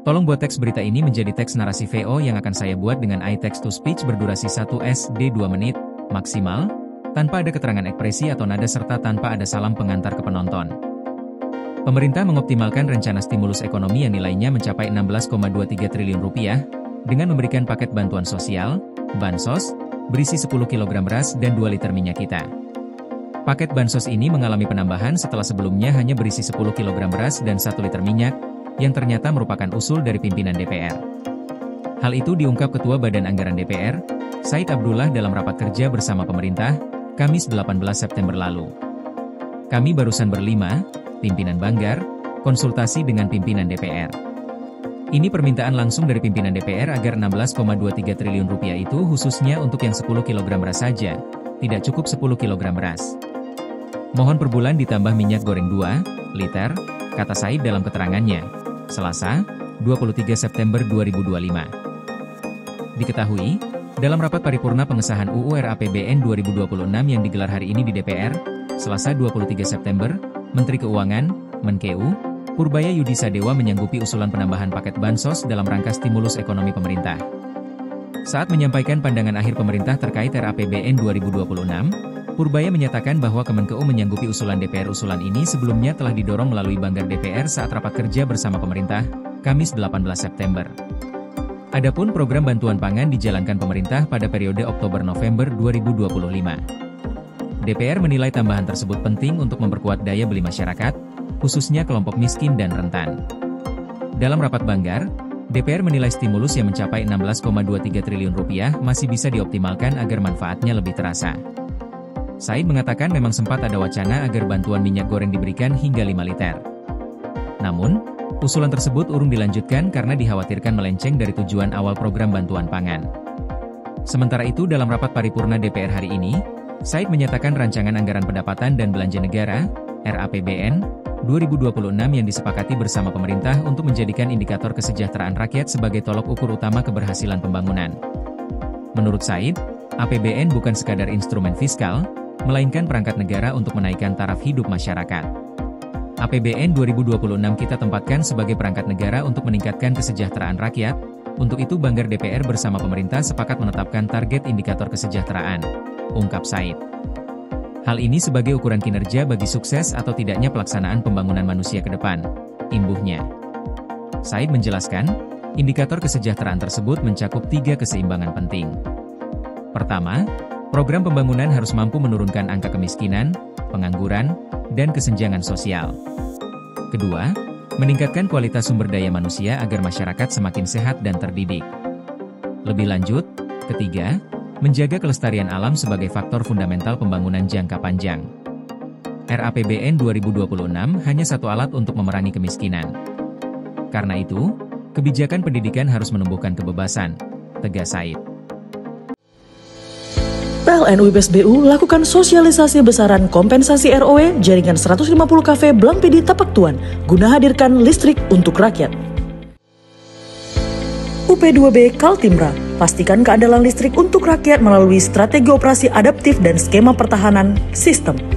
Tolong buat teks berita ini menjadi teks narasi VO yang akan saya buat dengan AI text-to-speech berdurasi 1SD 2 menit, maksimal, tanpa ada keterangan ekspresi atau nada serta tanpa ada salam pengantar ke penonton. Pemerintah mengoptimalkan rencana stimulus ekonomi yang nilainya mencapai 16,23 triliun rupiah, dengan memberikan paket bantuan sosial, Bansos, berisi 10 kg beras dan 2 liter minyak kita. Paket Bansos ini mengalami penambahan setelah sebelumnya hanya berisi 10 kg beras dan 1 liter minyak, yang ternyata merupakan usul dari pimpinan DPR. Hal itu diungkap Ketua Badan Anggaran DPR, Said Abdullah dalam rapat kerja bersama pemerintah, Kamis 18 September lalu. Kami barusan berlima, pimpinan Banggar, konsultasi dengan pimpinan DPR. Ini permintaan langsung dari pimpinan DPR agar 16,23 triliun rupiah itu khususnya untuk yang 10 kg beras saja, tidak cukup 10 kg beras. Mohon per bulan ditambah minyak goreng 2 liter, kata Said dalam keterangannya. Selasa, 23 September 2025. Diketahui, dalam rapat paripurna pengesahan UU RAPBN 2026 yang digelar hari ini di DPR, Selasa 23 September, Menteri Keuangan, Menkeu, Purbaya Yudisadewa menyanggupi usulan penambahan paket Bansos dalam rangka stimulus ekonomi pemerintah. Saat menyampaikan pandangan akhir pemerintah terkait RAPBN 2026, Purbaya menyatakan bahwa Kemenkeu menyanggupi usulan DPR. Usulan ini sebelumnya telah didorong melalui Banggar DPR saat rapat kerja bersama pemerintah, Kamis 18 September. Adapun program bantuan pangan dijalankan pemerintah pada periode Oktober-November 2025. DPR menilai tambahan tersebut penting untuk memperkuat daya beli masyarakat, khususnya kelompok miskin dan rentan. Dalam rapat Banggar, DPR menilai stimulus yang mencapai 16,23 triliun rupiah masih bisa dioptimalkan agar manfaatnya lebih terasa. Said mengatakan memang sempat ada wacana agar bantuan minyak goreng diberikan hingga 5 liter. Namun, usulan tersebut urung dilanjutkan karena dikhawatirkan melenceng dari tujuan awal program bantuan pangan. Sementara itu dalam rapat paripurna DPR hari ini, Said menyatakan rancangan anggaran pendapatan dan belanja negara, RAPBN, 2026 yang disepakati bersama pemerintah untuk menjadikan indikator kesejahteraan rakyat sebagai tolok ukur utama keberhasilan pembangunan. Menurut Said, APBN bukan sekadar instrumen fiskal, melainkan perangkat negara untuk menaikkan taraf hidup masyarakat. APBN 2026 kita tempatkan sebagai perangkat negara untuk meningkatkan kesejahteraan rakyat. Untuk itu Banggar DPR bersama pemerintah sepakat menetapkan target indikator kesejahteraan, ungkap Said. Hal ini sebagai ukuran kinerja bagi sukses atau tidaknya pelaksanaan pembangunan manusia ke depan, imbuhnya. Said menjelaskan, indikator kesejahteraan tersebut mencakup 3 keseimbangan penting. Pertama, program pembangunan harus mampu menurunkan angka kemiskinan, pengangguran, dan kesenjangan sosial. Kedua, meningkatkan kualitas sumber daya manusia agar masyarakat semakin sehat dan terdidik. Lebih lanjut, ketiga, menjaga kelestarian alam sebagai faktor fundamental pembangunan jangka panjang. RAPBN 2026 hanya satu alat untuk memerangi kemiskinan. Karena itu, kebijakan pendidikan harus menumbuhkan kebebasan, tegas Said. PLN UIPS BU lakukan sosialisasi besaran kompensasi ROW jaringan 150 kV Blang PD Tapak Tuan guna hadirkan listrik untuk rakyat. UP2B Kaltimra, pastikan keandalan listrik untuk rakyat melalui strategi operasi adaptif dan skema pertahanan sistem.